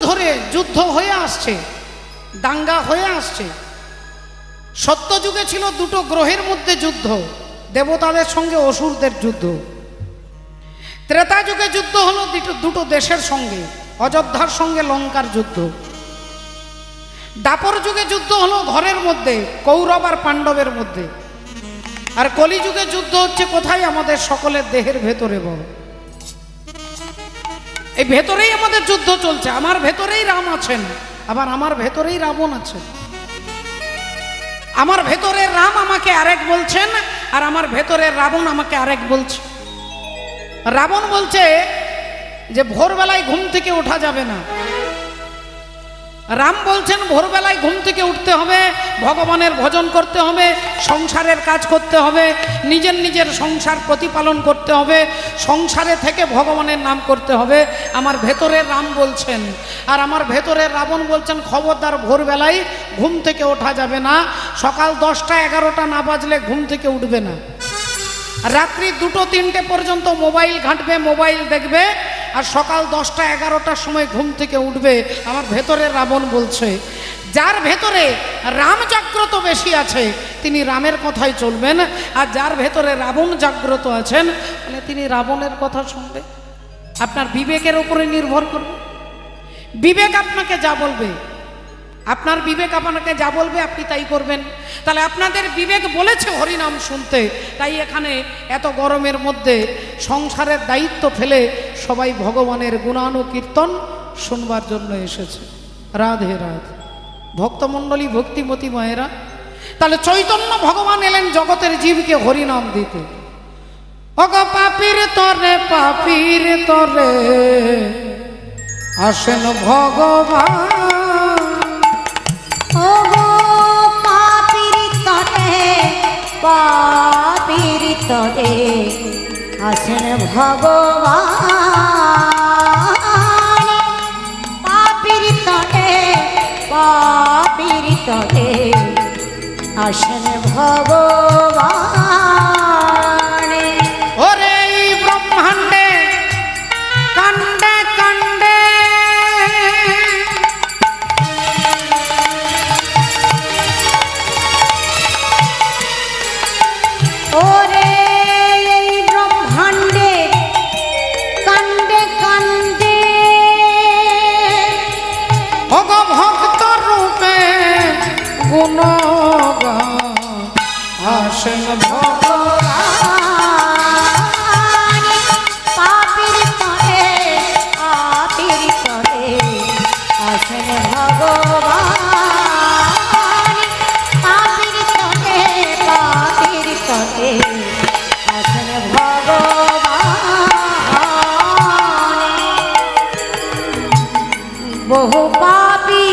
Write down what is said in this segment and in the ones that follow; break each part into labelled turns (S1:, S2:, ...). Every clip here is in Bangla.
S1: ধরে যুদ্ধ হয়ে আসছে, দাঙ্গা হয়ে আসছে। সত্যযুগে ছিল দুটো গ্রহের মধ্যে যুদ্ধ, দেবতাদের সঙ্গে অসুরদের যুদ্ধ। ত্রেতা যুগে যুদ্ধ হলো দুটো দেশের সঙ্গে, অযোধ্যার সঙ্গে লঙ্কার যুদ্ধ। দাপর যুগে যুদ্ধ হলো ঘরের মধ্যে, কৌরব আর পাণ্ডবের মধ্যে। আর কলিযুগে যুদ্ধ হচ্ছে কোথায়? আমাদের সকলের দেহের ভেতরে। বল, এই ভেতরেই আমাদের যুদ্ধ চলছে। আমার ভেতরেই রাম আছেন, আবার আমার ভেতরেই রাবণ আছেন। আমার ভেতরে রাম আমাকে আরেক বলছেন, আর আমার ভেতরে রাবণ আমাকে আরেক বলছে। রাবণ বলছে যে ভোরবেলায় ঘুম থেকে ওঠা যাবে না। রাম বলছেন ভোরবেলায় ঘুম থেকে উঠতে হবে, ভগবানের ভজন করতে হবে, সংসারের কাজ করতে হবে, নিজের নিজের সংসার প্রতিপালন করতে হবে, সংসারে থেকে ভগবানের নাম করতে হবে। আমার ভেতরের রাম বলছেন, আর আমার ভেতরের রাবণ বলছেন খবরদার ভোরবেলায় ঘুম থেকে ওঠা যাবে না, সকাল 10টা 11টা না বাজলে ঘুম থেকে উঠবে না, রাত্রি 2টো 3টে পর্যন্ত মোবাইল ঘাঁটবে, মোবাইল দেখবে, আর সকাল 10টা 11টার সময় ঘুম থেকে উঠবে। আমার ভেতরে রাবণ বলছে। যার ভেতরে রাম জাগ্রত বেশি আছে তিনি রামের কথাই চলবেন, আর যার ভেতরে রাবণ জাগ্রত আছেন তাহলে তিনি রাবণের কথা শুনবে। আপনার বিবেকের উপরে নির্ভর করবে। বিবেক আপনাকে যা বলবে, আপনার বিবেক আপনাকে যা বলবে আপনি তাই করবেন। তাহলে আপনাদের বিবেক বলেছে হরিনাম শুনতে, তাই এখানে এত গরমের মধ্যে সংসারের দায়িত্ব ফেলে সবাই ভগবানের গুণানুকীর্তন শুনবার জন্য এসেছে। রাধে রাধে ভক্তমণ্ডলী, ভক্তিমতী মায়েরা। তাহলে চৈতন্য ভগবান এলেন জগতের জীবকে হরিনাম দিতে। অগ পাপীর তরে, পাপীর তরে আসেন ভগবান।
S2: পাপীর তরে আসেন ভগবান। পাপীর তরে, পাপীর তরে আসেন ভগবান।
S1: ওরে এই ব্রহ্মাণ্ডে কাণ্ডে কাণ্ডে
S2: ওরে এই ব্রহ্মাণ্ডে কাণ্ডে কাণ্ডে
S1: ভগ ভক্ত রূপে গুণগান আসেন
S2: ভগবান। পাপীর তরে, পাপীর তরে আসেন ভগবান। পাপীর তরে, পাপীর তরে আসেন ভগবান। বহু পাপী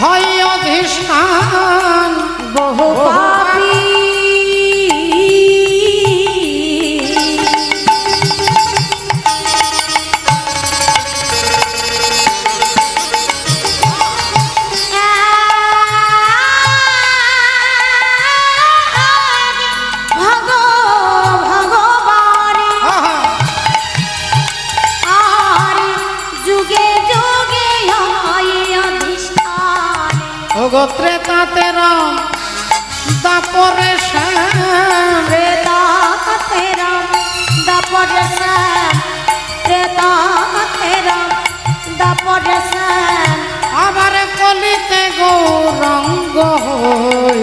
S1: হয় অধিষ্ঠান।
S2: বহু পাপী ভগবান। আর যুগে যুগে হয় অধিষ্ঠান।
S1: ত্রেতাতে রাম, দাপরে শ্যাম।
S2: ত্রেতাতে রাম, দাপরে শ্যাম। ত্রেতাতে রাম, দাপরে শ্যাম।
S1: আবার কলিতে গৌরাঙ্গ হই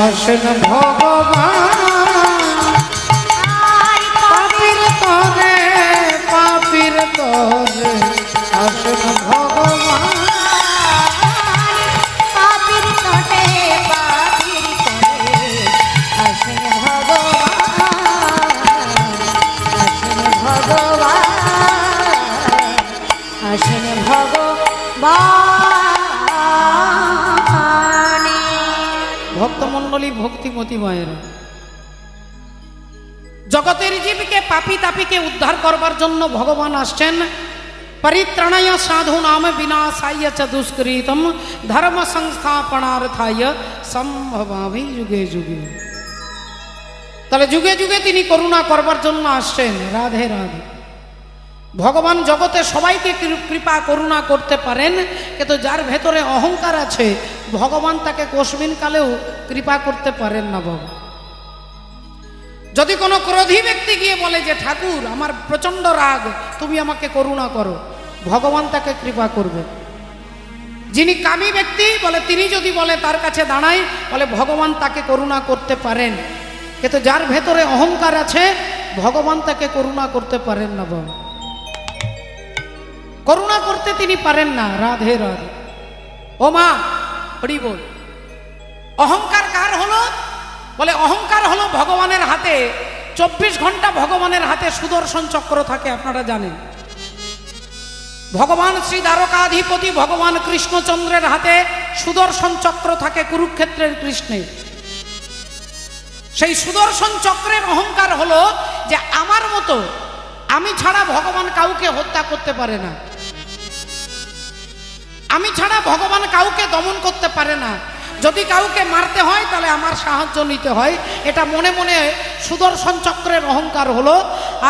S1: আসেন ভগবান।
S2: আর
S1: পাপীর তরে, পাপীর তরে আসেন ভগবান।
S2: পাপীর তরে, পাপীর তরে আসেন ভগবান। আসেন ভগবান, আসেন ভগবান।
S1: ভক্তমণ্ডলী, ভক্তিমতী মায়েরা, জগতের জীবকে পাপী তাপীকে উদ্ধার করবার জন্য ভগবান আসছেন। পরিত্রাণায় সাধু নাম বিনাশায় চ দুষ্কৃতম ধর্ম সংস্থাপনার্থায় সম্ভবামি যুগে যুগে। তাহলে যুগে যুগে তিনি করুণা করবার জন্য আসছেন। রাধে রাধে। ভগবান জগতে সবাইকে কৃপা করুণা করতে পারেন, কিন্তু যার ভেতরে অহংকার আছে ভগবান তাকে কোশমিন কালেও কৃপা করতে পারেন না। বাবা, যদি কোনো ক্রোধী ব্যক্তি গিয়ে বলে যে ঠাকুর আমার প্রচণ্ড রাগ, তুমি আমাকে করুণা করো, ভগবান তাকে কৃপা করবে। যিনি কামী ব্যক্তি বলে তিনি যদি বলে তার কাছে দাঁড়াই, বলে ভগবান তাকে করুণা করতে পারেন, কিন্তু যার ভেতরে অহংকার আছে ভগবান তাকে করুণা করতে পারেন না। বাবা, করুণা করতে তিনি পারেন না। রাধে রাধে। ও মা হরি বল। অহংকার কার হলো? বলে অহংকার হলো ভগবানের হাতে। 24 ঘন্টা ভগবানের হাতে সুদর্শন চক্র থাকে, আপনারা জানেন। ভগবান শ্রী দ্বারকাধিপতি ভগবান কৃষ্ণচন্দ্রের হাতে সুদর্শন চক্র থাকে, কুরুক্ষেত্রের কৃষ্ণে। সেই সুদর্শন চক্রের অহংকার হলো যে আমার মতো, আমি ছাড়া ভগবান কাউকে হত্যা করতে পারে না, আমি ছাড়া ভগবান কাউকে দমন করতে পারে না, যদি কাউকে মারতে হয় তাহলে আমার সাহায্য নিতে হয়। এটা মনে মনে সুদর্শন চক্রের অহংকার হলো।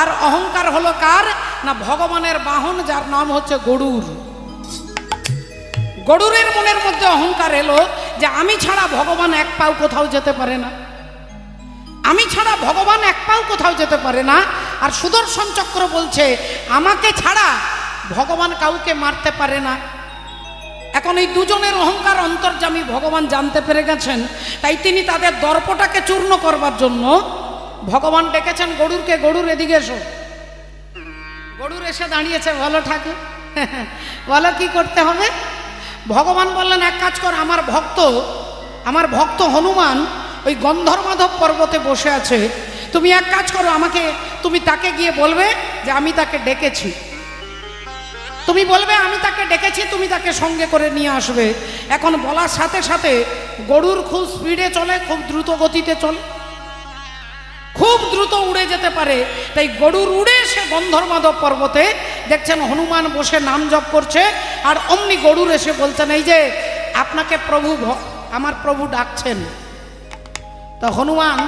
S1: আর অহংকার হলো কার না? ভগবানের বাহন, যার নাম হচ্ছে গরুর। গরুরের মনের মধ্যে অহংকার এলো যে আমি ছাড়া ভগবান এক পাও কোথাও যেতে পারে না, আমি ছাড়া ভগবান এক পাও কোথাও যেতে পারে না। আর সুদর্শন চক্র বলছে আমাকে ছাড়া ভগবান কাউকে মারতে পারে না। এখন এই দুজনের অহংকার অন্তর্যামী ভগবান জানতে পেরে গেছেন, তাই তিনি তাদের দর্পটাকে চূর্ণ করবার জন্য ভগবান ডেকেছেন গরুরকে। গরুর এদিকে এসো। গরুর এসে দাঁড়িয়েছে। বলো ঠাকুর, বলো কি করতে হবে? ভগবান বললেন এক কাজ কর, আমার ভক্ত হনুমান ওই গন্ধর্বমাধব পর্বতে বসে আছে, তুমি এক কাজ করো, তুমি তাকে গিয়ে বলবে যে আমি তাকে ডেকেছি। তুমি বলবে আমি তাকে ডেকেছি, তুমি তাকে সঙ্গে করে নিয়ে আসবে। এখন বলার সাথে সাথে গরুর খুব স্পিডে চলে, খুব দ্রুত গতিতে চলে, খুব দ্রুত উড়ে যেতে পারে। তাই গরুর উড়ে এসে গন্ধর্বমাধব পর্বতে দেখছেন হনুমান বসে নাম জপ করছে। আর অমনি গরুর এসে বলছেন এই যে আপনাকে আমার প্রভু ডাকছেন। তা হনুমান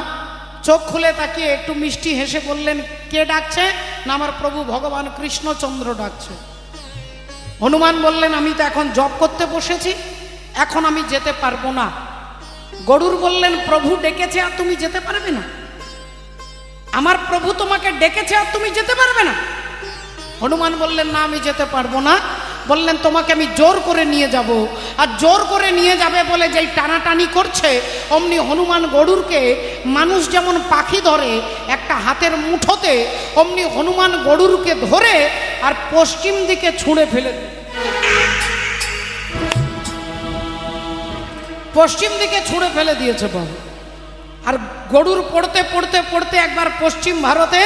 S1: চোখ খুলে তাকিয়ে একটু মিষ্টি হেসে বললেন কে ডাকছে? না আমার প্রভু ভগবান কৃষ্ণচন্দ্র ডাকছে। হনুমান বললেন আমি তো এখন জপ করতে বসেছি, এখন আমি যেতে পারবো না। গরুর বললেন প্রভু ডেকেছে আর তুমি যেতে পারবে না? আমার প্রভু তোমাকে ডেকেছে আর তুমি যেতে পারবে না? হনুমান বললেন না আমি যেতে পারবো না। বললেন তোমাকে আমি জোর করে নিয়ে যাব। আর জোর করে নিয়ে যাবে বলে যেই টানাটানি করছে, অমনি হনুমান গরুরকে মানুষ যেমন পাখি ধরে একটা হাতের মুঠোতে, অমনি হনুমান গরুরকে ধরে আর পশ্চিম দিকে ছুঁড়ে ফেলে, পশ্চিম দিকে ছুঁড়ে ফেলে দিয়েছে বাবু। আর গরুর পড়তে পড়তে পড়তে একবার পশ্চিম ভারতে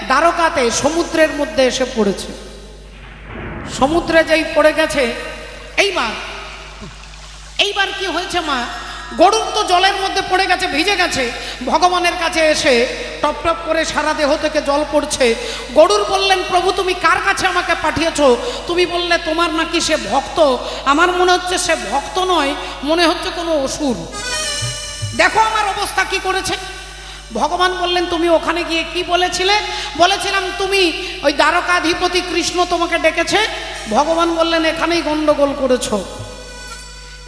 S1: দ্বারকাতে সমুদ্রের মধ্যে এসে পড়েছে। সমুদ্রে যেই পড়ে গেছে, এইবার কি হয়েছে মা? গরুর তো জলের মধ্যে পড়ে গেছে, ভিজে গেছে। ভগবানের কাছে এসে টপ টপ করে সারা দেহ থেকে জল পড়ছে। গরুর বললেন প্রভু তুমি কার কাছে আমাকে পাঠিয়েছো? তুমি বললে তোমার নাকি সে ভক্ত। আমার মনে হচ্ছে সে ভক্ত নয়, মনে হচ্ছে কোনো অসুর। দেখো আমার অবস্থা কি করেছে। ভগবান বললেন তুমি ওখানে গিয়ে কি বলেছিলে? বলেছিলাম তুমি ওই দ্বারকাধিপতি কৃষ্ণ তোমাকে ডেকেছে। ভগবান বললেন এখানেই গন্ডগোল করেছো,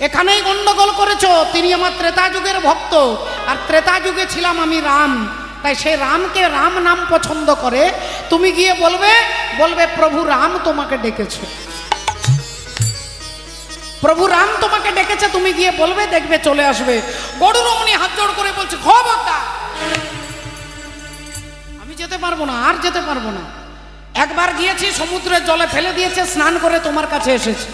S1: এখানেই গন্ডগোল করেছো। তিনি আমার ত্রেতা যুগের ভক্ত, আর ত্রেতা যুগে ছিলাম আমি রাম, তাই সে রামকে রাম নাম পছন্দ করে। তুমি গিয়ে বলবে প্রভু রাম তোমাকে ডেকেছে, প্রভু রাম তোমাকে ডেকেছে। তুমি গিয়ে বলবে, দেখবে চলে আসবে। গরুর অমনি হাত জোড় করে বলছে খবরদার, আমি যেতে পারবো না, আর যেতে পারবো না। একবার গিয়েছি সমুদ্রের জলে ফেলে দিয়েছে, স্নান করে তোমার কাছে এসেছি,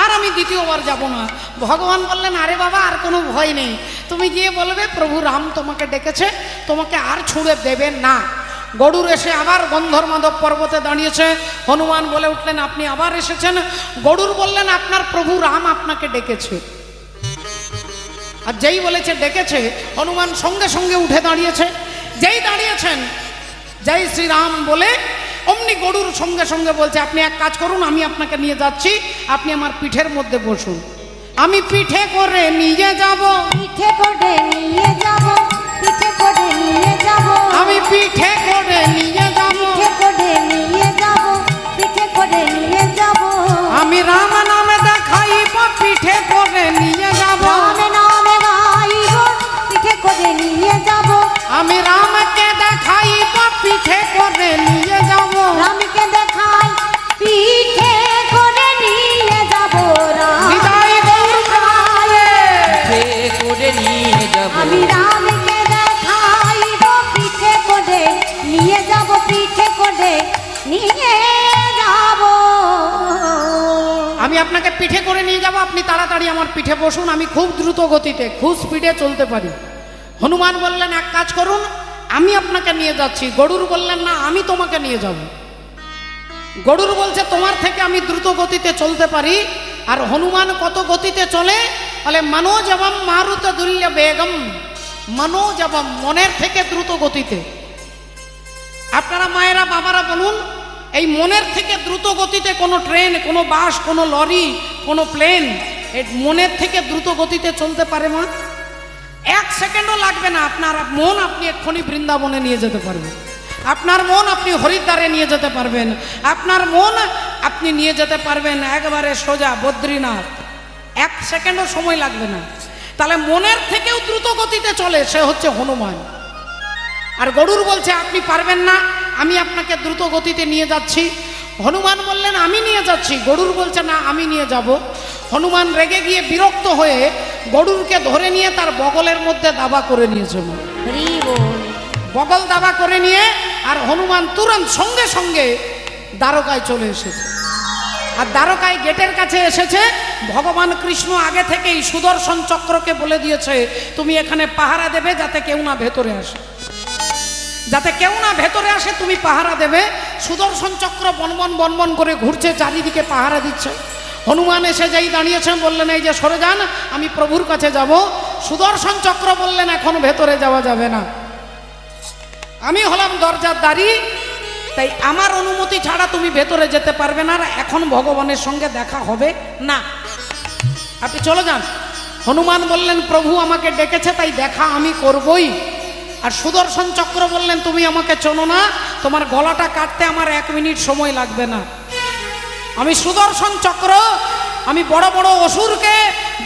S1: আর আমি দ্বিতীয়বার যাব না। ভগবান বললেন আরে বাবা আর কোনো ভয় নেই, তুমি গিয়ে বলবে প্রভু রাম তোমাকে ডেকেছে, তোমাকে আর ছুঁড়ে দেবেন না। গরুর এসে আবার গন্ধর্বমাধব পর্বতে দাঁড়িয়েছে। হনুমান বলে উঠলেন আপনি আবার এসেছেন? গরুর বললেন আপনার প্রভু রাম আপনাকে ডেকেছে। আর যেই বলেছে ডেকেছে, হনুমান সঙ্গে সঙ্গে উঠে দাঁড়িয়েছে। যেই দাঁড়িয়েছেন জয় শ্রীরাম বলে অমনি গরুর সঙ্গে সঙ্গে বলছে আপনি এক কাজ করুন, আমি আপনাকে নিয়ে যাচ্ছি, আপনি আমার পিঠের মধ্যে বসুন, আমি পিঠে করে নিয়ে যাব,
S2: পিঠে করে নিয়ে যাব, পিঠে করে নিয়ে যাব,
S1: আমি পিঠে করে নিয়ে যাব,
S2: পিঠে করে নিয়ে যাব, পিঠে করে নিয়ে যাব,
S1: আমি রাম নামে দেখাইব, পিঠে করে নিয়ে যাব,
S2: রামে নামে গাইব, পিঠে করে নিয়ে যাব,
S1: আমি রামকে দেখাইব, পিঠে করে নিয়ে যাব,
S2: রামকে দেখাই পিঠে করে নিয়ে যাব,
S1: বিদায় গৌর প্রেমানন্দে।
S3: করে নিয়ে যাব
S2: আমি রামকে দেখাইব, পিঠে করে নিয়ে যাব, পিঠে করে নিয়ে যাব।
S1: আমি আপনাকে পিঠে করে নিয়ে যাব, আপনি তাড়াতাড়ি আমার পিঠে বসুন, আমি খুব দ্রুত গতিতে খুব স্পিডে চলতে পারি। হনুমান বললেন এক কাজ করুন, আমি আপনাকে নিয়ে যাচ্ছি। গরুর বললেন না, আমি তোমাকে নিয়ে যাব। গরুর বলছে তোমার থেকে আমি দ্রুত গতিতে চলতে পারি। আর হনুমান কত গতিতে চলে বলে মনোজবম মারুত দুল্য বেগম, মনোজবম মনের থেকে দ্রুত গতিতে। আপনারা মায়েরা বাবারা বলুন, এই মনের থেকে দ্রুত গতিতে কোনো ট্রেন, কোনো বাস, কোনো লরি, কোনো প্লেন এই মনের থেকে দ্রুত গতিতে চলতে পারে মা? এক সেকেন্ডও লাগবে না। আপনার মন আপনি এক্ষুনি বৃন্দাবনে নিয়ে যেতে পারবেন, আপনার মন আপনি হরিদ্বারে নিয়ে যেতে পারবেন, আপনার মন আপনি নিয়ে যেতে পারবেন একবারে সোজা বদ্রীনাথ। এক সেকেন্ডও সময় লাগবে না। তাহলে মনের থেকেও দ্রুত গতিতে চলে সে হচ্ছে হনুমান। আর গরুর বলছে আপনি পারবেন না, আমি আপনাকে দ্রুত গতিতে নিয়ে যাচ্ছি। হনুমান বললেন আমি নিয়ে যাচ্ছি। গরুর বলছে না, আমি নিয়ে যাব। হনুমান রেগে গিয়ে বিরক্ত হয়ে গরুরকে ধরে নিয়ে তার বগলের মধ্যে দাবা করে নিয়েছে।
S2: হরি বল।
S1: বগল দাবা করে নিয়ে আর হনুমান তুরন্ত সঙ্গে সঙ্গে দ্বারকায় চলে এসেছে। আর দ্বারকায় গেটের কাছে এসেছে। ভগবান কৃষ্ণ আগে থেকেই সুদর্শন চক্রকে বলে দিয়েছে তুমি এখানে পাহারা দেবে, যাতে কেউ না ভেতরে আসে, যাতে কেউ না ভেতরে আসে তুমি পাহারা দেবে। সুদর্শন চক্র বনবন বনবন করে ঘুরছে, চারিদিকে পাহারা দিচ্ছে। হনুমান এসে যেই দাঁড়িয়েছেন বললেন এই যে সরে যান, আমি প্রভুর কাছে যাব। সুদর্শন চক্র বললেন এখন ভেতরে যাওয়া যাবে না, আমি হলাম দরজার দাঁড়ি, তাই আমার অনুমতি ছাড়া তুমি ভেতরে যেতে পারবে না, আর এখন ভগবানের সঙ্গে দেখা হবে না, আপনি চলে যান। হনুমান বললেন প্রভু আমাকে ডেকেছে, তাই দেখা আমি করবই। আর সুদর্শন চক্র বললেন তুমি আমাকে চেনো না, তোমার গলাটা কাটতে আমার 1 মিনিট সময় লাগবে না। আমি সুদর্শন চক্র, আমি বড় বড় অসুরকে,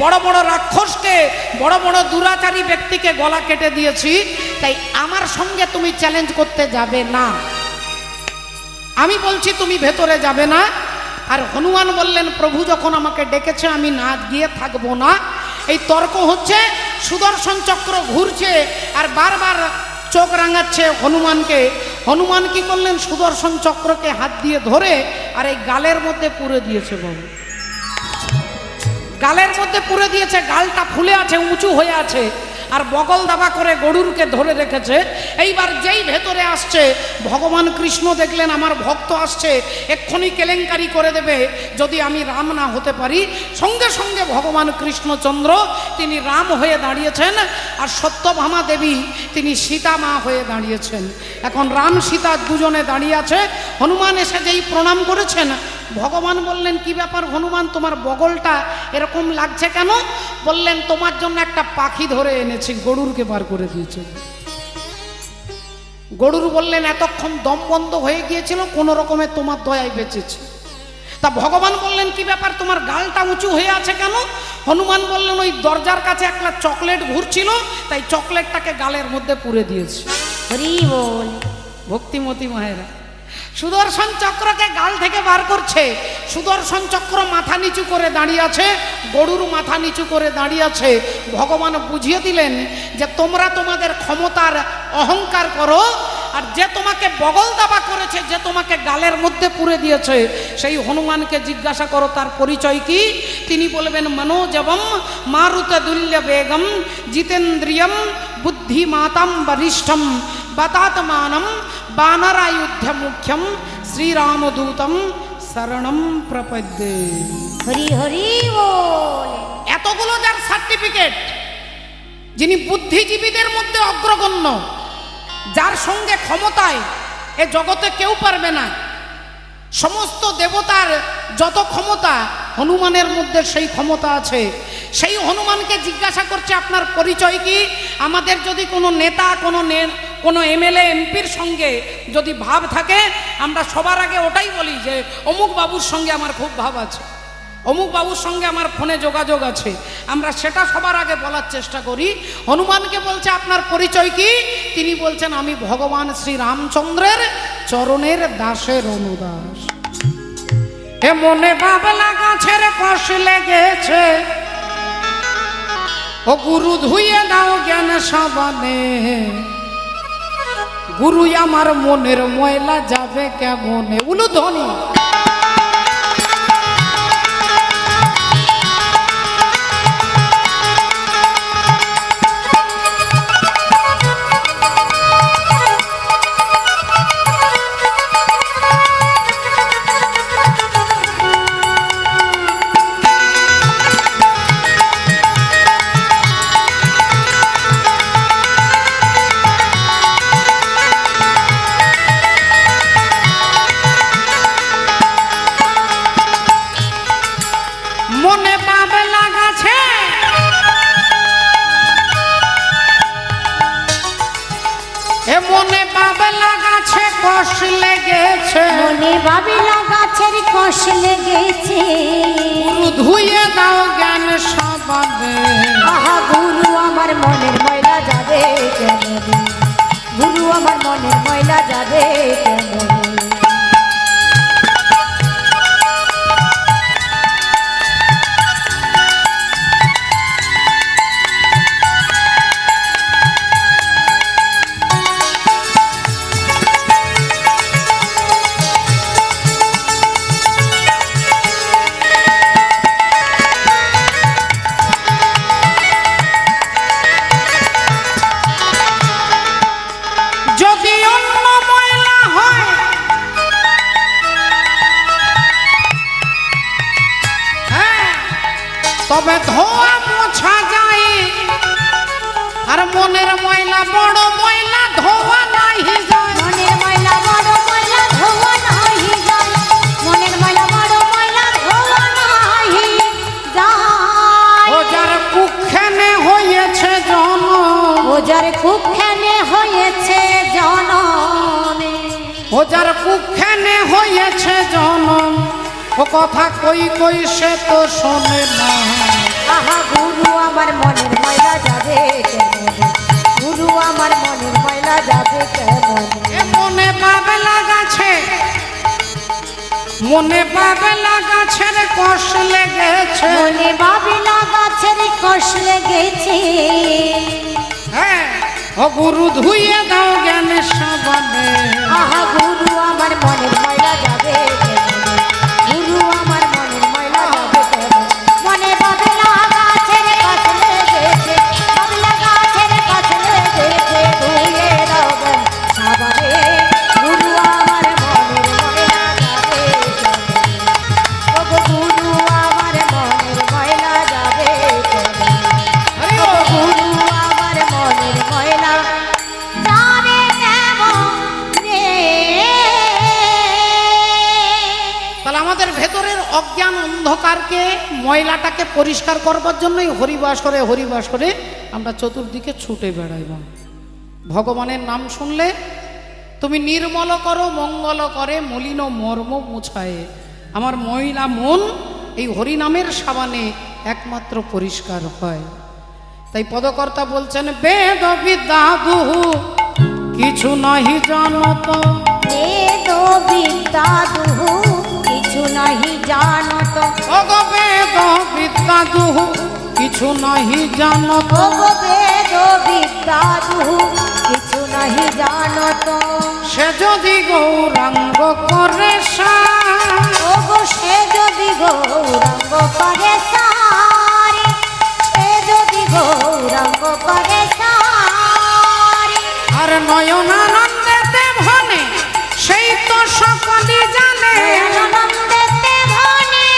S1: বড় বড় রাক্ষসকে, বড় বড় দুরাচারী ব্যক্তিকে গলা কেটে দিয়েছি, তাই আমার সঙ্গে তুমি চ্যালেঞ্জ করতে যাবে না। আমি বলছি তুমি ভেতরে যাবে না। আর হনুমান বললেন প্রভু যখন আমাকে ডেকেছে আমি না গিয়ে থাকবো না। এই তর্ক হচ্ছে, সুদর্শন চক্র ঘুরছে আর বারবার চোখ রাঙাচ্ছে হনুমানকে। হনুমান কি করলেন, সুদর্শন চক্রকে হাত দিয়ে ধরে আর এই গালের মধ্যে পুরে দিয়েছে। বাবু গালের মধ্যে পুরে দিয়েছে, গালটা ফুলে আছে, উঁচু হয়ে আছে, আর বগল দাবা করে গরুরকে ধরে রেখেছে। এইবার যেই ভেতরে আসছে ভগবান কৃষ্ণ দেখলেন আমার ভক্ত আসছে, এক্ষুনি কেলেঙ্কারি করে দেবে যদি আমি রাম না হতে পারি। সঙ্গে সঙ্গে ভগবান কৃষ্ণচন্দ্র তিনি রাম হয়ে দাঁড়িয়েছেন, আর সত্যভামা দেবী তিনি সীতা মা হয়ে দাঁড়িয়েছেন। এখন রাম সীতা দুজনে দাঁড়িয়ে আছে। হনুমান এসে যেই প্রণাম করেছেন, ভগবান বললেন কি ব্যাপার হনুমান, তোমার বগলটা এরকম লাগছে কেন? বললেন তোমার জন্য একটা পাখি ধরে এনেছি, গরুরকে বার করে দিয়েছে। গরুর বললেন এতক্ষণ দম বন্ধ হয়ে গিয়েছিল, কোনো রকমে তোমার দয়ায় বেঁচেছে। তা ভগবান বললেন কি ব্যাপার, তোমার গালটা উঁচু হয়ে আছে কেন? হনুমান বললেন ওই দরজার কাছে একটা চকলেট ঘুরছিল, তাই চকলেটটাকে গালের মধ্যে পুরে দিয়েছে।
S2: হরি বল।
S1: ভক্তিমতী মায়েরা সুদর্শন চক্রকে গাল থেকে বার করছে। সুদর্শন চক্র মাথা নিচু করে দাঁড়িয়ে আছে, গরুর মাথা নিচু করে দাঁড়িয়ে আছে। ভগবান বুঝিয়ে দিলেন যে তোমরা তোমাদের ক্ষমতার অহংকার করো, আর যে তোমাকে বগল দাবা করেছে, যে তোমাকে গালের মধ্যে পুরে দিয়েছে, সেই হনুমানকে জিজ্ঞাসা করো তার পরিচয় কি। তিনি বলবেন মনোজবম মারুত দুল্য বেগম জিতেন্দ্রিয়ম বুদ্ধিমাতাম বরিষ্ঠম বাতাত্মানম বানরায়ুধ্য মুখ্যম শ্রীরামদূতম শরণম প্রপদ্যে।
S2: হরি হরি বল।
S1: এতগুলো যার সার্টিফিকেট, যিনি বুদ্ধিজীবীদের মধ্যে অগ্রগণ্য, যার সঙ্গে ক্ষমতায় এ জগতে কেউ পারবে না। সমস্ত দেবতার যত ক্ষমতা হনুমানের মধ্যে সেই ক্ষমতা আছে। সেই হনুমানকে জিজ্ঞাসা করছে আপনার পরিচয় কি? আমাদের যদি কোনো নেতা কোনো এমএলএ এমপির সঙ্গে যদি ভাব থাকে, আমরা সবার আগে ওটাই বলি যে অমুক বাবুর সঙ্গে আমার খুব ভাব আছে, অমুক বাবুর সঙ্গে আমার ফোনে যোগাযোগ আছে, আমরা সেটা সবার আগে বলার চেষ্টা করি। হনুমানকে বলছে আপনার পরিচয় কি? তিনি বলছেন আমি ভগবান শ্রী রামচন্দ্রের চরণের দাসের অনুদাস। এ মনে বাবলা গাছের কষ লেগেছে, ও গুরু ধুইয়ে দাও জ্ঞান সাবানে, গুরু আমার মনের ময়লা যাবে কেমনে। উলুধ্বনি। মনে বাবলা গাছে এ মনে বাবলা গাছে কষ লেগেছে,
S2: মনে বাবলা গাছের কষ লেগেছে,
S1: গুরু ধুইয়ে দাও জ্ঞান সাবানে।
S2: আহা গুরু আমার মনের ময়লা যাবে কেমনে, গুরু আমার মনের ময়লা যাবে কেমনে।
S1: যদি অন্য ময়লা হয়, হ্যাঁ, তবে ধোয়া মোছা যায়, আর মনের ময়লা বড় ময়লা ধোয়া নাহি যায়।
S2: মনের ময়লা বড় ময়লা ধোয়া নাহি যায়, মনের ময়লা বড় ময়লা ধোয়া নাহি যায়।
S1: ও যার কুক্ষেনে হয়েছে জনম,
S2: ও যার কুক্ষেনে হয়েছে জনমে,
S1: ও যার কুক্ষেনে হয়েছে জনম, ও কথা কই কই সে তো শোনে না।
S2: আহা গুরু আমার মনের ময়লা যাবে কেমনে, গুরু আমার মনের ময়লা যাবে কেমনে।
S1: এ মনে বাবলা গাছে, মনে বাবলা গাছের কষ লেগেছে,
S2: মনে বাবলা গাছের কষ লেগেছে,
S1: হ্যাঁ, ও গুরু ধুইয়ে দাও জ্ঞান সাবানে।
S2: আহা গুরু আমার মনের ময়লা যাবে কেমনে, গুরু আমার মনের ময়লা যাবে কেমনে। মনে বাবলা গাছের কষ লেগেছে, বাবলা গাছের কষ লেগেছে, ধুয়ে দাও জ্ঞান সাবানে, গুরু আমার মনের ময়লা যাবে কেমনে, ওগো গুরু আমার মনের ময়লা যাবে কেমনে,
S1: হরি
S2: ওগো
S1: ওম।
S2: গুরু আমার মনের ময়লা যাবে কেমনে।
S1: তাহলে আমাদের ভেতরের অজ্ঞান অন্ধকারকে ময়লাটাকে পরিষ্কার করবার জন্যই হরিবাস করে আমরা চতুর্দিকে ছুটে বেড়াইব। ভগবানের নাম শুনলে তুমি নির্মল করো মঙ্গল করে মলিন মর্ম মুছায়ে। আমার মহিলা মন এই হরিনামের সাবানে একমাত্র পরিষ্কার হয়। তাই পদকর্তা বলছেন বেদ বিদ্যা দুহু কিছু নাহি জানত,
S2: বেদ বিদ্যা দুহু কিছু নাহি জানত,
S1: ওগো বেদ বিদ্যা দুহু কিছু নাহি জানত,
S2: ওগো বেদ বিদ্যা দুহু কিছু নাহি জানত,
S1: সে যদি গৌরাঙ্গ করে সার,
S2: ওগো সে যদি গৌরাঙ্গ করে সারি, সে যদি গৌরাঙ্গ করে সারি,
S1: আর নয়নানন্দেতে ভনে সেই তো সকলই জানে,
S2: আনন্দেতে ধনে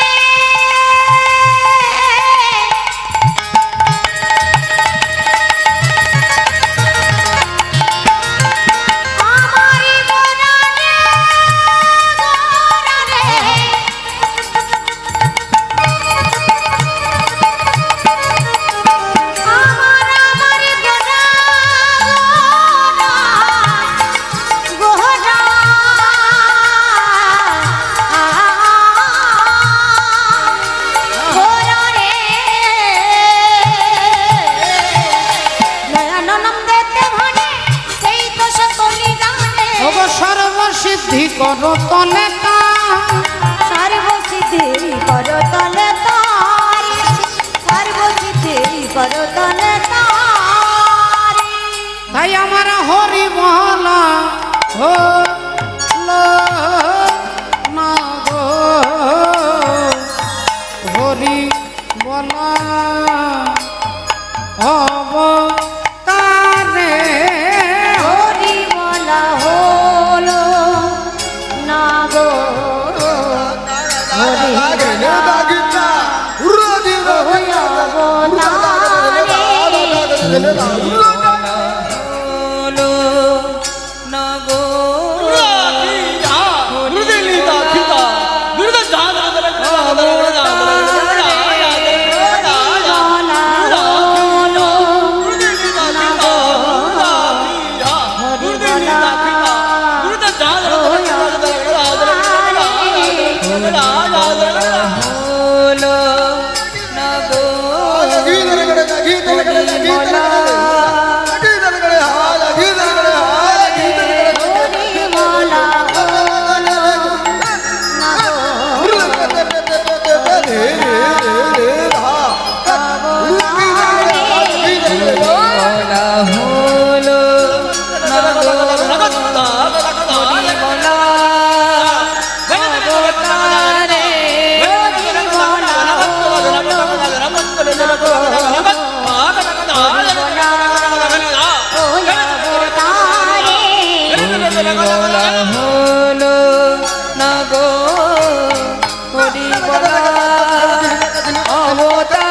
S2: আমারি গোরা
S1: করতলে তার
S2: সর্বসিদ্ধি করতলে তার সর্বসিদ্ধি করতলে তার
S1: তাই আমার হরি বলা হলো না গো হরি বলা অবতারে
S2: হরি বলা হলো না গো হরি বলা
S3: হলো না গো হলো না গো বলা হলো না গো হরি বলা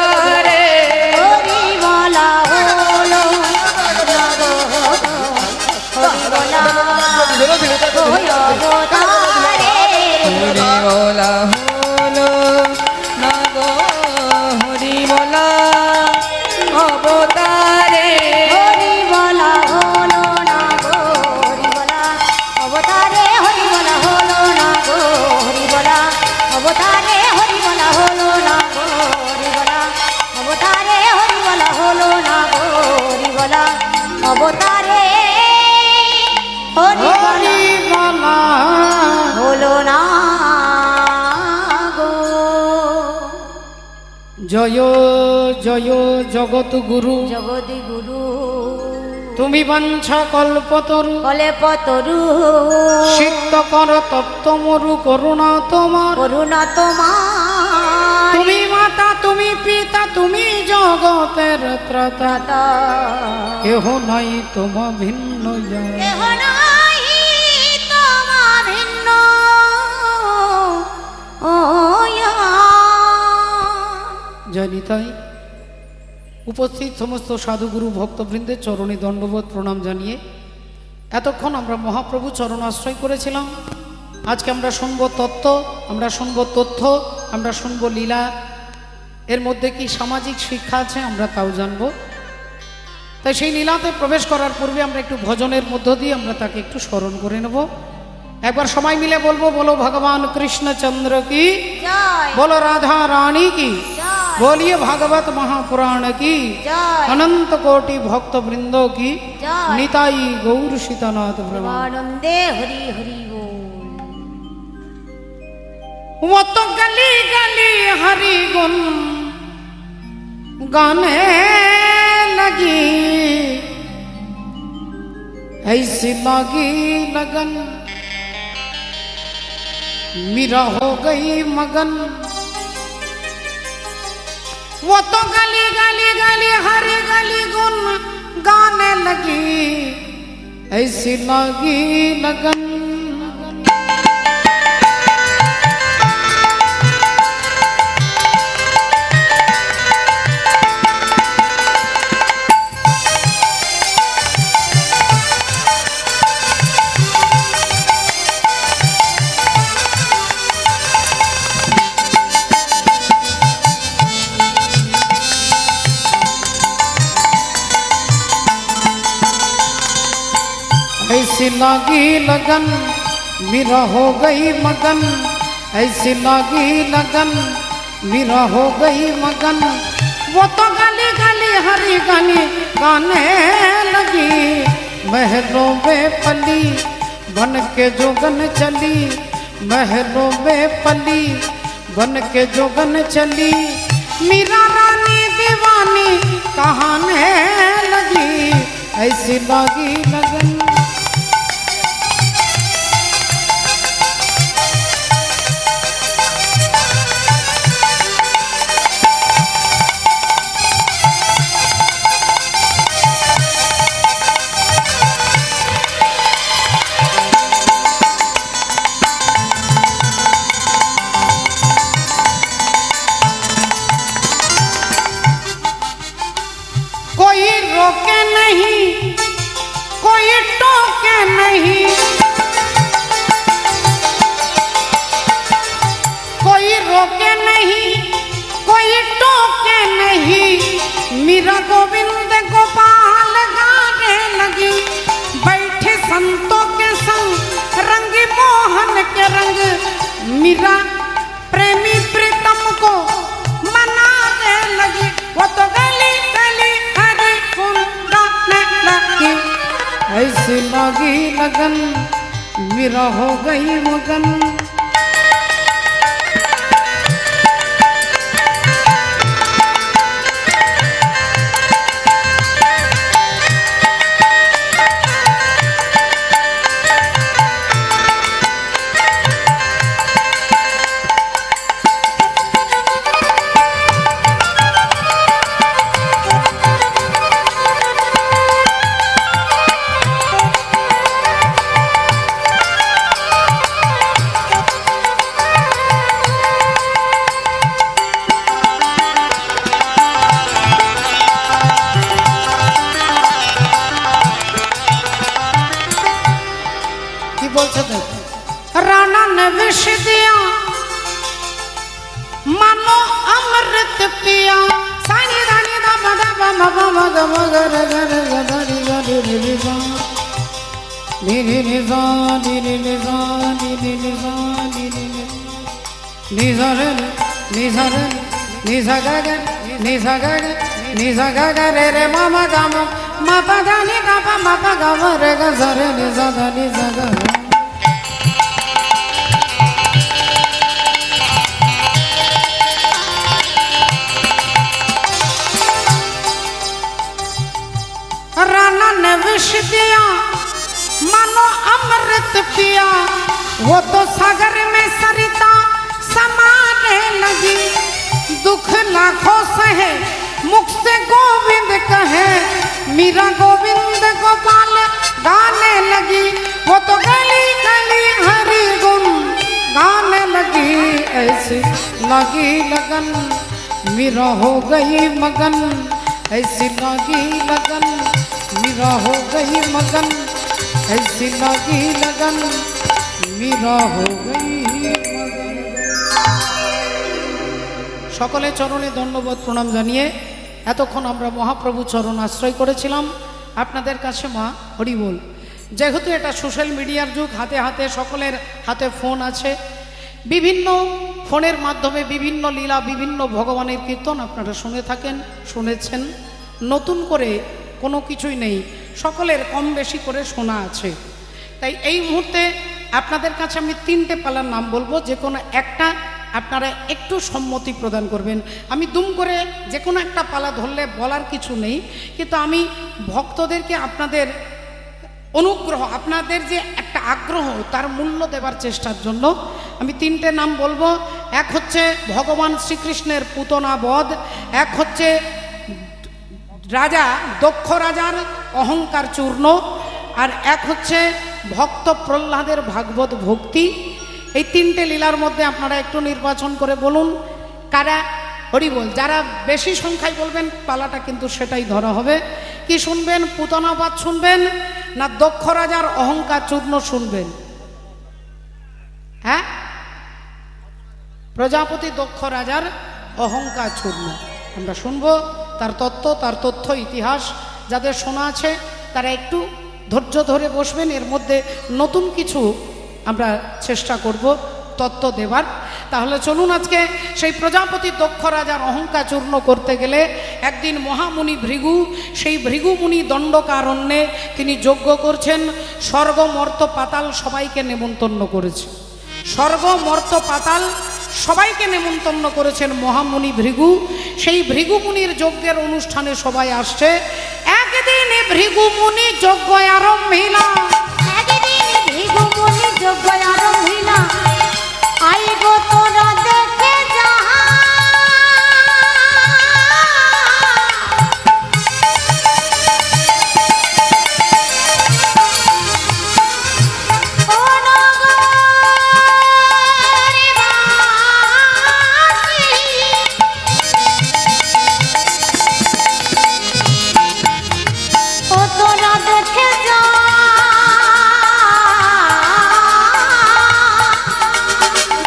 S3: অবতারে বলা হলো না গো হরি বলা অবতারে
S2: হরি বলা হলো না গো হরি বলা ওই অবতারে
S3: হরি বলা হলো না গো হরি বলা অবতারে
S2: হরি বলা হলো না গো হরি বলা অবতারে হরি বলা হলো না গো হরি বলা অবতারে হরি বলা হলো না গো হরি বলা অবতারে হরি বলা হলো না গো হরি বলা অবতারে হরি বলা
S1: হরি বলা
S2: হলো না গো
S1: জয় জয় জগৎ গুরু
S2: জগদি গুরু
S1: তুমি বাঞ্ছা কল্পতরু
S2: কলে পতরু
S1: সিদ্ধ কর তপ্ত মরু করুণা তোমার
S2: করুণা তোমার
S1: তুমি মাতা তুমি পিতা তুমি জগতের ত্রাতা কেহ নাই তোমা ভিন্ন জয়।
S2: কেহ নাই তোমা ভিন্ন
S1: জানি তাই উপস্থিত সমস্ত সাধুগুরু ভক্তবৃন্দের চরণে দণ্ডবোধ প্রণাম জানিয়ে এতক্ষণ আমরা মহাপ্রভু চরণ আশ্রয় করেছিলাম। আজকে আমরা শুনব তত্ত্ব, আমরা শুনব তথ্য, আমরা শুনব লীলা। এর মধ্যে কি সামাজিক শিক্ষা আছে আমরা তাও জানব। তাই সেই লীলাতে প্রবেশ করার পূর্বে আমরা একটু ভজনের মধ্য দিয়ে আমরা তাকে একটু স্মরণ করে নেব। একবার সবাই মিলে বলবো, বলো ভগবান কৃষ্ণচন্দ্র কি,
S2: জয়
S1: बोलो राधा रानी की,
S2: जय
S1: बोलिए भागवत महापुराण की,
S2: जय
S1: अनंत कोटि भक्त वृंदों की,
S2: जय
S1: निताई गौर सीतानाथ ब्रह्मा।
S2: आनंदे हरि हरि बोल
S1: वो तो गली गली हरि गुण गाने लगी, ऐसी लगी लगन मीरा हो गई मगन। वो तो गली गली गली हरी गली गुन गाने लगी, ऐसी लगी लगन। ऐसी लगी लगन मेरा हो गई मगन, ऐसी लगी लगन मेरा हो गई मगन। वो तो गली गली हरी गली गाने लगी, महलों में पली बन के जोगन चली महलों में पली, बन के जोगन चली मीरा रानी दीवानी कहाने लगी, ऐसी लगी लगन। कोई रोके नहीं, कोई टोके नहीं, कोई रोके नहीं, कोई टोके नहीं, मीरा गोविंद गोपाल गाने लगी, बैठे संतों के संग रंगी मोहन के रंग, मीरा प्रेमी प्रीतम को मनाने लगी। वो तो गली गली हरी फूल गाने लगी, ऐसी लगी लगन मीरा हो गई मगन। राणा ने विष दिया मानो अमृत पिया, सानी रानी दा बदा बा बा मग मगर गर गदरी गरी रि सा रि रि रि सा रि रि रि सा रि रि रि सा रि रि रि नि सा रे नि सा रे नि सा गा गा नि सा गा गा नि सा गा गा रे रे मा मा गा मा पा गा नि गा पा मा पा गा मा रे गा सा रे नि सा गा नि सा गा। राणा ने विष दिया मानो अमृत पिया, वो तो सागर में सरिता समाने लगी, दुख लाखों सहे मुख से गोविंद कहे, मीरा गोविंद गोपाल गाने लगी, वो तो गली गली हरि गुण गाने लगी, ऐसी लगी लगन मीरा हो गई मगन, ऐसी लगी लगन मीरा हो गई मगन, ऐसी लगी लगन मीरा हो गई मगन। সকলে চরণে ধন্যবাদ প্রণাম জানিয়ে এতক্ষণ আমরা মহাপ্রভু চরণ আশ্রয় করেছিলাম। আপনাদের কাছে মা হরি বল। যেহেতু এটা সোশ্যাল মিডিয়ার যুগ, হাতে হাতে সকলের হাতে ফোন আছে, বিভিন্ন ফোনের মাধ্যমে বিভিন্ন লীলা বিভিন্ন ভগবানের কীর্তন আপনারা শুনে থাকেন, শুনেছেন। নতুন করে কোনো কিছুই নেই, সকলের কম বেশি করে শোনা আছে। তাই এই মুহূর্তে আপনাদের কাছে আমি 3টে পালার নাম বলবো, যে কোনো একটা আপনারা একটু সম্মতি প্রদান করবেন। আমি দুম করে যে কোনো একটা পালা ধরলে বলার কিছু নেই, কিন্তু আমি ভক্তদেরকে আপনাদের অনুগ্রহ, আপনাদের যে একটা আগ্রহ, তার মূল্য দেবার চেষ্টার জন্য আমি 3টে নাম বলবো। এক হচ্ছে ভগবান শ্রীকৃষ্ণের পুতনা বধ, এক হচ্ছে রাজা দক্ষ রাজার অহংকার চূর্ণ, আর এক হচ্ছে ভক্ত প্রহ্লাদের ভাগবত ভক্তি। এই 3টে লীলার মধ্যে আপনারা একটু নির্বাচন করে বলুন কারা হরি বল। যারা বেশি সংখ্যায় বলবেন পালাটা কিন্তু সেটাই ধরা হবে। কি শুনবেন? পুতনাবাদ শুনবেন না দক্ষ রাজার অহংকার চূর্ণ শুনবেন? হ্যাঁ, প্রজাপতি দক্ষ রাজার অহংকার চূর্ণ আমরা শুনবো। তার তত্ত্ব, তার তথ্য, ইতিহাস যাদের শোনা আছে তারা একটু ধৈর্য ধরে বসবেন। এর মধ্যে নতুন কিছু আমরা চেষ্টা করব তত্ত্ব দেবার। তাহলে চলুন আজকে সেই প্রজাপতি দক্ষ রাজার অহংকার চূর্ণ করতে গেলে একদিন মহামুনি ভৃগু, সেই ভৃগু মুনি দণ্ডকারণ্যে তিনি যজ্ঞ করছেন। স্বর্গ মর্ত পাতাল সবাইকে নেমন্তন্ন করেছে, স্বর্গ মর্ত পাতাল সবাইকে নেমন্তন্ন করেছেন মহামুনি ভৃগু। সেই ভৃগু মুনির যজ্ঞের অনুষ্ঠানে সবাই আসছে। একদিনে ভৃগু মুনি যজ্ঞ আরম্ভিলা,
S2: একদিন ভৃগু মুনি যজ্ঞ আরম্ভিলা, আইব তোরা দেখে যাহা। ও নগরবাসী, ও তোরা দেখে যা।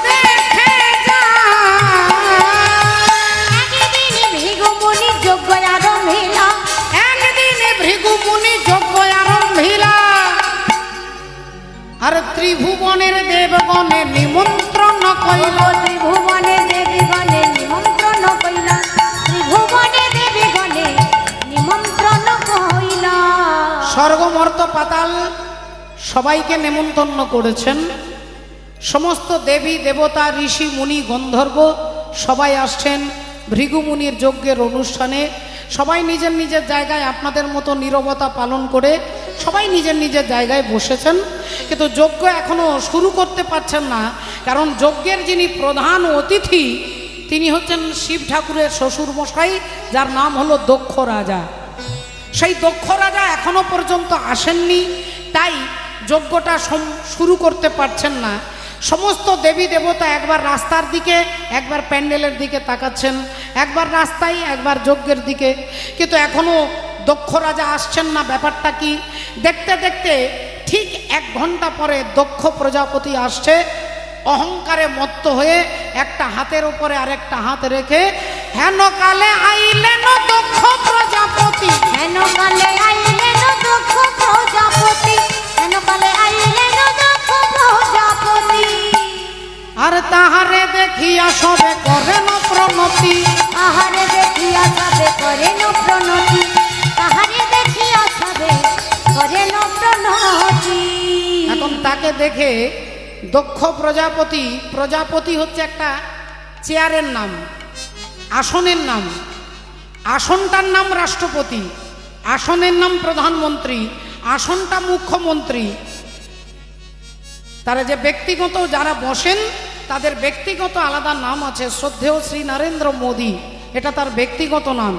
S1: দেখে যা।
S2: একদিন ভৃগু মুনি যজ্ঞ আরম্ভিলা,
S1: একদিনে ভৃগু মুনি যজ্ঞ আরম্ভিলা, আর ত্রিভুবনের দেবগণে নিমন্ত্রণ কইল।
S2: ত্রিভুবনে দেবীগণে নিমন্ত্রণ কইলা, ত্রিভুবনে দেবীগণে নিমন্ত্রণ কইলা।
S1: স্বর্গমর্ত পাতাল সবাইকে নেমন্তন্ন করেছেন। সমস্ত দেবী দেবতা ঋষি মুনি গন্ধর্ব সবাই আসছেন ভৃগু মুনির যজ্ঞের অনুষ্ঠানে। সবাই নিজের নিজের জায়গায় আপনাদের মতো নীরবতা পালন করে সবাই নিজের নিজের জায়গায় বসেছেন, কিন্তু যজ্ঞ এখনো শুরু করতে পারছেন না। কারণ যজ্ঞের যিনি প্রধান অতিথি তিনি হচ্ছেন শিব ঠাকুরের শ্বশুরমশাই, যার নাম হলো দক্ষ রাজা। সেই দক্ষ রাজা এখনো পর্যন্ত আসেননি, তাই যজ্ঞটা শুরু করতে পারছেন না। সমস্ত দেবী দেবতা একবার রাস্তার দিকে, একবার প্যান্ডেলের দিকে তাকাচ্ছেন, একবার রাস্তায়, একবার যজ্ঞের দিকে, কিন্তু এখনো দক্ষ রাজা আসছেন না। ব্যাপারটা কি? দেখতে দেখতে ঠিক 1 ঘন্টা পরে দক্ষ প্রজাপতি আসছে। অহংকারে মত্ত হয়ে একটা হাতের উপরে আরেকটা হাত রেখে হেন কালে আইলেন দক্ষ প্রজাপতি,
S2: হেন কালে আইলেন দক্ষ প্রজাপতি, হেন কালে আইলেন দক্ষ প্রজাপতি।
S1: আর তাহারে দেখিয়া সবে করেন প্রণতি।
S2: আহারে দেখিয়া সবে করেন প্রণতি, তাহারে দেখিয়া সবে করেন প্রণতি।
S1: এখন তাকে দেখে দক্ষ প্রজাপতি, প্রজাপতি হচ্ছে একটা চেয়ারের নাম, আসনের নাম। আসনটার নাম রাষ্ট্রপতি, আসনের নাম প্রধানমন্ত্রী, আসনটা মুখ্যমন্ত্রী। তারা যে ব্যক্তিগত যারা বসেন তাদের ব্যক্তিগত আলাদা নাম আছে। শ্রদ্ধেয় শ্রী নরেন্দ্র মোদী, এটা তার ব্যক্তিগত নাম।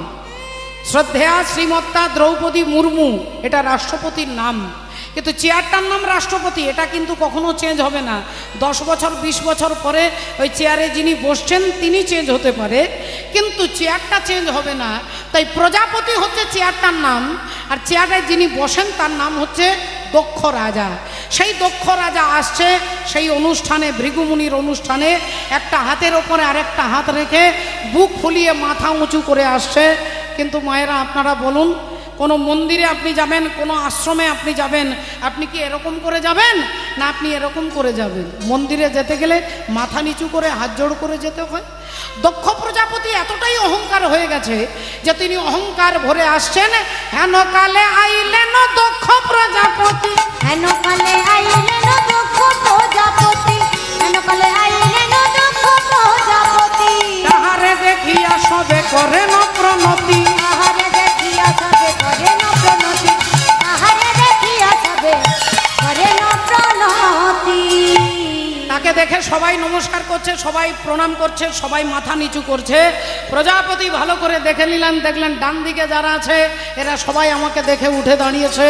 S1: শ্রদ্ধেয়া শ্রীমত্তা দ্রৌপদী মুর্মু, এটা রাষ্ট্রপতির নাম। কিন্তু চেয়ারটার নাম রাষ্ট্রপতি, এটা কিন্তু কখনো চেঞ্জ হবে না। 10 বছর 20 বছর পরে ওই চেয়ারে যিনি বসছেন তিনি চেঞ্জ হতে পারে, কিন্তু চেয়ারটা চেঞ্জ হবে না। তাই প্রজাপতি হচ্ছে চেয়ারটার নাম, আর চেয়ারে যিনি বসেন তার নাম হচ্ছে দক্ষ রাজা। সেই দক্ষ রাজা আসছে সেই অনুষ্ঠানে, ভৃগুমুনির অনুষ্ঠানে, একটা হাতের ওপরে আরেকটা হাত রেখে বুক ফুলিয়ে মাথা উঁচু করে আসছে। কিন্তু মায়েরা আপনারা বলুন, কোনো মন্দিরে আপনি যাবেন, কোনো আশ্রমে আপনি যাবেন, আপনি কি এরকম করে যাবেন না আপনি এরকম করে যাবেন? মন্দিরে যেতে গেলে মাথা নিচু করে হাত জোড় করে যেতে হয়। দক্ষ প্রজাপতি এতটাই অহংকার হয়ে গেছে যে তিনি অহংকার ভরে আসছেন। হেন কালে আইলেন দক্ষ প্রজাপতি,
S2: হেন কালে আইলেন দক্ষ প্রজাপতি, হেন কালে আইলেন দক্ষ প্রজাপতি।
S1: তাহারে দেখিয়া সবে করেন প্রণতি।
S2: আহারে দেখিয়া সবে করেন প্রণতি, আহারে দেখিয়া সবে করেন প্রণতি।
S1: তাকে দেখে সবাই নমস্কার করছে, সবাই প্রণাম করছে, সবাই মাথা নিচু করছে। প্রজাপতি ভালো করে দেখে নিলেন, দেখলেন ডান দিকে যারা আছে এরা সবাই আমাকে দেখে উঠে দাঁড়িয়েছে,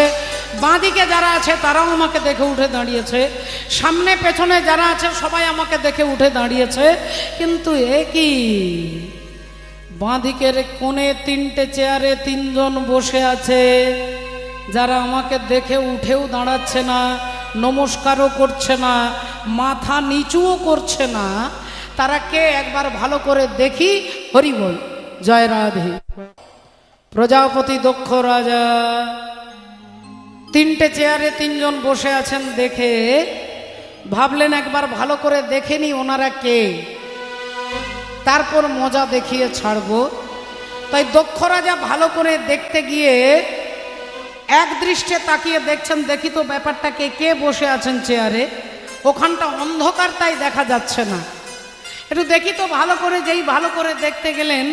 S1: বাঁ দিকে যারা আছে তারাও আমাকে দেখে উঠে দাঁড়িয়েছে, সামনে পেছনে যারা আছে সবাই আমাকে দেখে উঠে দাঁড়িয়েছে। কিন্তু এ কি, বাঁ দিকের কোণে 3টে চেয়ারে 3 জন বসে আছে, যারা আমাকে দেখে উঠেও দাঁড়াচ্ছে না, নমস্কারও করছে না, মাথা নিচুও করছে না। তারা কে একবার ভালো করে দেখি। হরি বল, জয় রাধে। প্রজাপতি দক্ষ রাজা 3টে চেয়ারে 3 জন বসে আছেন দেখে ভাবলেন একবার ভালো করে দেখে নি ওনারা কে। তারপর মজা দেখিয়ে ছাড়বো। তাই দক্ষ রাজা ভালো করে দেখতে গিয়ে এক দৃষ্টে তাকিয়ে দেখছেন, দেখি তো ব্যাপারটাকে, কে বসে আছেন চেয়ারে, ওখানটা অন্ধকার তাই দেখা যাচ্ছে না, একটু দেখি তো ভালো করে। যেই ভালো করে দেখতে গেলেন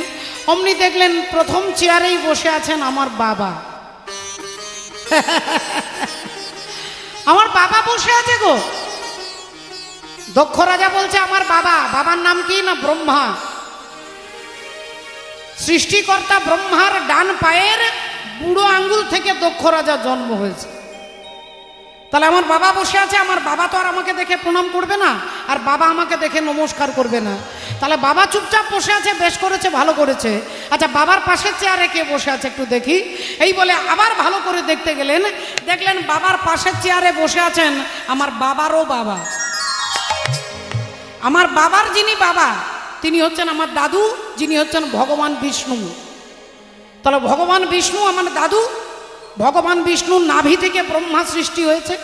S1: অমনি দেখলেন প্রথম চেয়ারেই বসে আছেন আমার বাবা। আমার বাবা বসে আছে গো। দক্ষ রাজা বলছে আমার বাবা, বাবার নাম কি না ব্রহ্মা, সৃষ্টিকর্তা ব্রহ্মার ডান পায়ের বুড়ো আঙ্গুল থেকে দক্ষ রাজা জন্ম হয়েছে। তাহলে আমার বাবা বসে আছে, আমার বাবা তো আর আমাকে দেখে প্রণাম করবে না, আর বাবা আমাকে দেখে নমস্কার করবে না। তাহলে বাবা চুপচাপ বসে আছে, বেশ করেছে, ভালো করেছে। আচ্ছা বাবার পাশের চেয়ারে কে বসে আছে একটু দেখি, এই বলে আবার ভালো করে দেখতে গেলেন, দেখলেন বাবার পাশের চেয়ারে বসে আছেন আমার বাবারও বাবা। আমার বাবার যিনি বাবা তিনি হচ্ছেন আমার দাদু, যিনি হচ্ছেন ভগবান বিষ্ণু। তাহলে ভগবান বিষ্ণু আমার দাদু, ভগবান বিষ্ণুর নাভি থেকে ব্রহ্মা সৃষ্টি হয়েছে।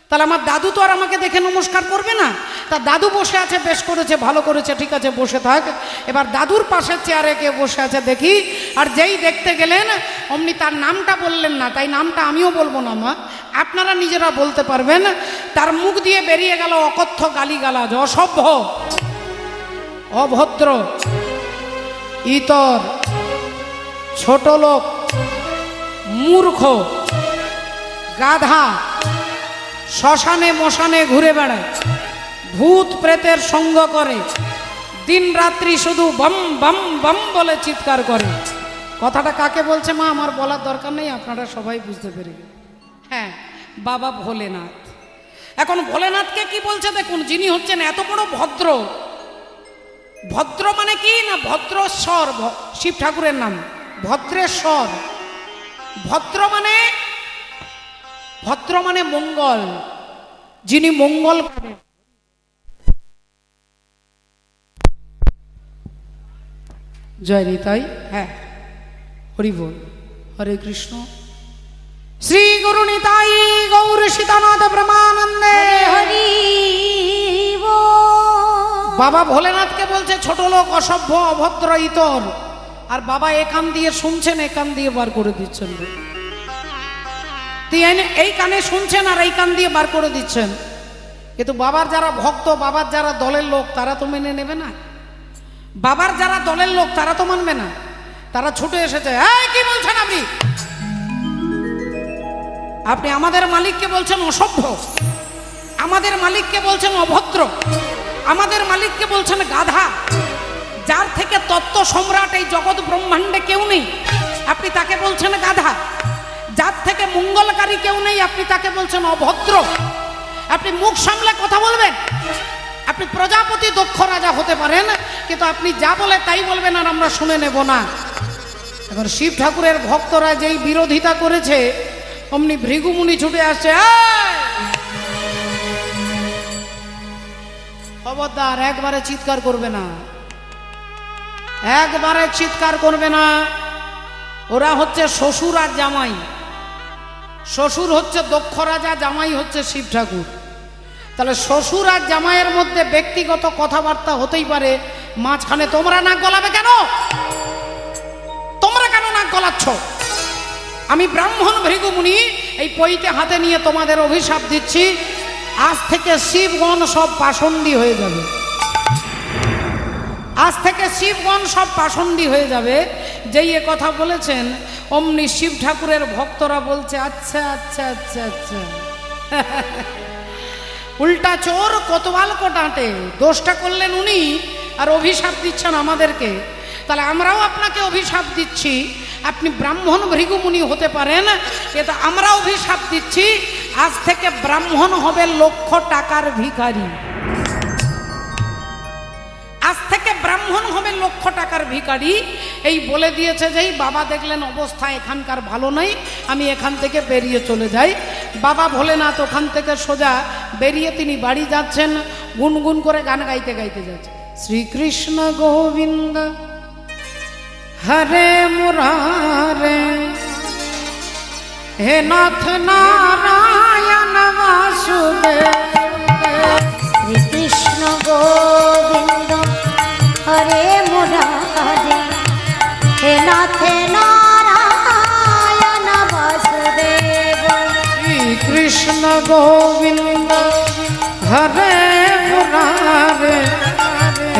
S1: তাহলে আমার দাদু তো আর আমাকে দেখে নমস্কার করবে না, তা দাদু বসে আছে, বেশ করেছে, ভালো করেছে, ঠিক আছে বসে থাক। এবার দাদুর পাশের চেয়ারে কে বসে আছে দেখি, আর যেই দেখতে গেলেন অমনি তার নামটা বললেন না, তাই নামটা আমিও বলবো না মা, আপনারা নিজেরা বলতে পারবেন। তার মুখ দিয়ে বেরিয়ে গেল অকথ্য গালিগালাজ, অসভ্য, অভদ্র, ইতর, ছোট লোক, মূর্খ, গাধা, শ্মশানে মশানে ঘুরে বেড়ায়, ভূত প্রেতের সঙ্গ করে, দিন রাত্রি শুধু বম বম বম বলে চিৎকার করে। কথাটা কাকে বলছে মা আমার বলার দরকার নেই, আপনারা সবাই বুঝতে পেরে গেলেন। হ্যাঁ, বাবা ভোলেনাথ। এখন ভোলেনাথকে কি বলছে দেখুন, যিনি হচ্ছেন এত বড় ভদ্র। ভদ্র মানে কি না, ভদ্রেশ্বর শিব ঠাকুরের নাম, ভদ্রেশ্বর। ভদ্র মানে মঙ্গল, যিনি মঙ্গল করেন। জয় নিতাই। হ্যাঁ, হরি বল, হরে কৃষ্ণ। শ্রী গুরু নিতাই গৌর সীতানাথ ব্রহ্মানন্দে
S2: হরি বল।
S1: বাবা ভোলেনাথকে বলছে ছোট লোক, অসভ্য, অভদ্র, ইতর। আর বাবা এ কান দিয়ে শুনছেন, এ কান দিয়ে বার করে দিচ্ছেন। এই কানে শুনছেন আর এই কান দিয়ে বার করে দিচ্ছেন। কিন্তু বাবার যারা ভক্ত, বাবার যারা দলের লোক, তারা তো মেনে নেবে না। বাবার যারা দলের লোক তারা তো মানবে না, তারা ছুটে এসেছে। এই কি বলছেন আপনি? আপনি আমাদের মালিককে বলছেন অসভ্য, আমাদের মালিককে বলছেন অভদ্র, আমাদের মালিককে বলছেন গাধা। যার থেকে তত্ত্ব সম্রাট এই জগৎ ব্রহ্মাণ্ডে কেউ নেই, আপনি তাকে বলছেন গাধা। যার থেকে মঙ্গলকারী কেউ নেই, আপনি তাকে বলছেন অভদ্র। আপনি মুখ সামলে কথা বলবেন। আপনি প্রজাপতি দক্ষ রাজা হতে পারেন, কিন্তু আপনি যা বলে তাই বলবেন আর আমরা শুনে নেব না। এখন শিব ঠাকুরের ভক্তরা যেই বিরোধিতা করেছে, অমনি ভৃগুমুনি ছুটে আসছে। খবরদার, একবারে চিৎকার করবে না, একবারে চিৎকার করবে না। ওরা হচ্ছে শ্বশুর আর জামাই। শ্বশুর হচ্ছে দক্ষ রাজা, জামাই হচ্ছে শিব ঠাকুর। তাহলে শ্বশুর আর জামাইয়ের মধ্যে ব্যক্তিগত কথাবার্তা হতেই পারে, মাঝখানে তোমরা নাক গলাবে কেন? তোমরা কেন নাক গলাচ্ছ? আমি ব্রাহ্মণ ভৃগুমুনি এই পইতে হাতে নিয়ে তোমাদের অভিশাপ দিচ্ছি, আজ থেকে শিবগণ সব পাষণ্ডী হয়ে যাবে। আজ থেকে শিবগণ সব পাষণ্ডী হয়ে যাবে। যেই এ কথা বলেছেন অমনি শিব ঠাকুরের ভক্তরা বলছে আচ্ছা আচ্ছা আচ্ছা আচ্ছা। উল্টা চোর কোতোয়াল কোটাটে, দোষটা করলেন উনি আর অভিশাপ দিচ্ছেন আমাদেরকে। তাহলে আমরাও আপনাকে অভিশাপ দিচ্ছি, আপনি ব্রাহ্মণ ভৃগুমুনি হতে পারেন, কিন্তু আমরা অভিশাপ দিচ্ছি আজ থেকে ব্রাহ্মণ হবে লক্ষ টাকার ভিখারি। আজ থেকে ব্রাহ্মণ হবে লক্ষ টাকার ভিখারি। এই বলে দিয়েছে, যেই বাবা দেখলেন অবস্থা এখানকার ভালো নয়, আমি এখান থেকে বেরিয়ে চলে যাই। বাবা ভোলেনাথ ওখান থেকে সোজা বেরিয়ে তিনি বাড়ি যাচ্ছেন, গুনগুন করে গান গাইতে গাইতে যাচ্ছে। শ্রীকৃষ্ণ গোবিন্দ হরে মুরারে, হে নাথ নারায়ণ বাসুদেব।
S2: শ্রীকৃষ্ণ গোবিন্দ হরে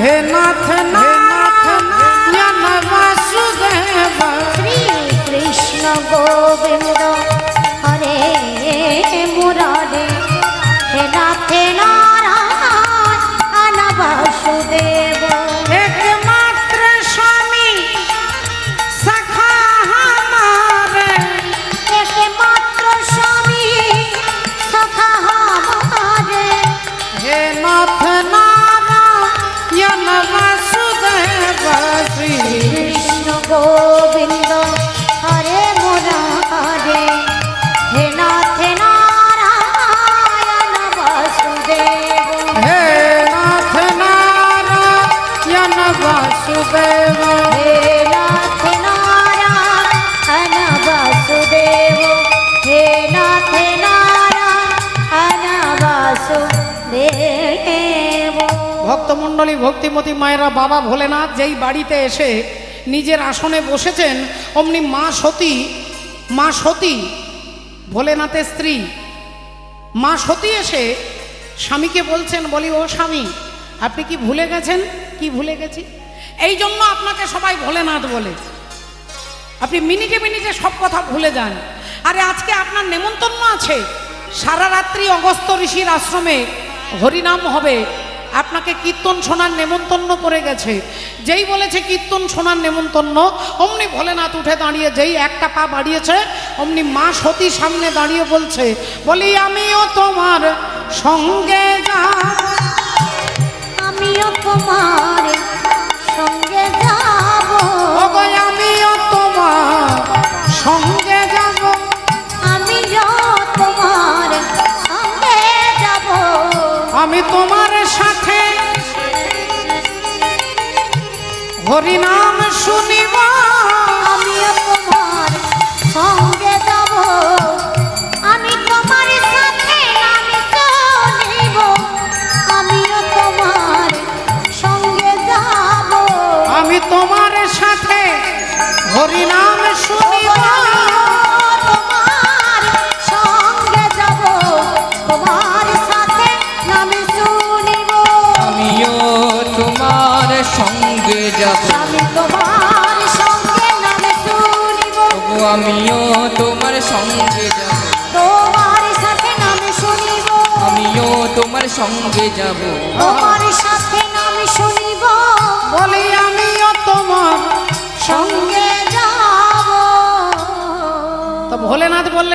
S1: হে নাথ নারায়ণ বাসুদেব
S2: শ্রী কৃষ্ণ গোবিন্দ হরে মুরারে হে নাথ নারায়ণ বাসুদেব
S1: একমাত্র স্বামী সখা হামারে
S2: একমাত্র স্বামী সখা হামারে
S1: হে নাথ নারায়ণ বাসুদেব শ্রী
S2: কৃষ্ণ গোবিন্দ হরে মুরারে হে নাথ নারায়ণ বাসুদেব
S1: হে নাথ নারায়ণ বাসুদেব
S2: হে নাথ নারায়ণ বাসুদেব হে নাথ নারায়ণ বাসুদেব
S1: ভক্তমণ্ডলী ভক্তিমতী মায়েরা, বাবা ভোলেনাথ যেই বাড়িতে এসে নিজের আসনে বসেছেন অমনি মা সতী ভোলেনাথের স্ত্রী মা সতী এসে স্বামীকে বলছেন, বলি ও স্বামী আপনি কি ভুলে গেছেন? কি ভুলে গেছি? এই জন্য আপনাকে সবাই ভোলেনাথ বলে। আপনি মিনিটে মিনিটে সব কথা ভুলে যান। আরে আজকে আপনার নেমন্তন্ন আছে, সারা রাত্রি অগস্ত্য ঋষির আশ্রমে হরিনাম হবে, আপনাকে কীর্তন শোনার নেমন্তন্ন করে গেছে। যেই বলেছে কীর্তন শোনার নেমন্তন্ন, অমনি ভোলেনাথ উঠে দাঁড়িয়ে যেই একটা পা বাড়িয়েছে অমনি মা সতী সামনে দাঁড়িয়ে বলছে, বলি আমিও তোমার সঙ্গে যাব,
S2: আমিও তোমার সঙ্গে যাব
S1: ওগো আমিও তোমার সঙ্গে যাব,
S2: আমিও তোমার সঙ্গে যাব
S1: আমি তোমার সাথে হরিনাম শুনিব,
S2: আমিও তোমার সঙ্গে যাব আমি তোমার সাথে নাম শুনিব আমিও তোমার সঙ্গে যাব
S1: আমি তোমার সাথে হরিনাম শুনিব,
S2: তোমার সঙ্গে যাব তোমার সাথে নাম শুনিব
S3: আমিও তোমার সঙ্গে যাব,
S2: আমি তোমার সঙ্গে নাম শুনিব
S3: ওগো আমিও তোমার সঙ্গে যাব,
S2: তোমার সাথে নাম শুনিব
S3: আমিও তোমার সঙ্গে যাব।
S2: তোমার সাথে নাম শুনিব
S1: বলি আমিও তোমার
S2: সঙ্গে যাব
S1: তো ভোলেনাথ বললেন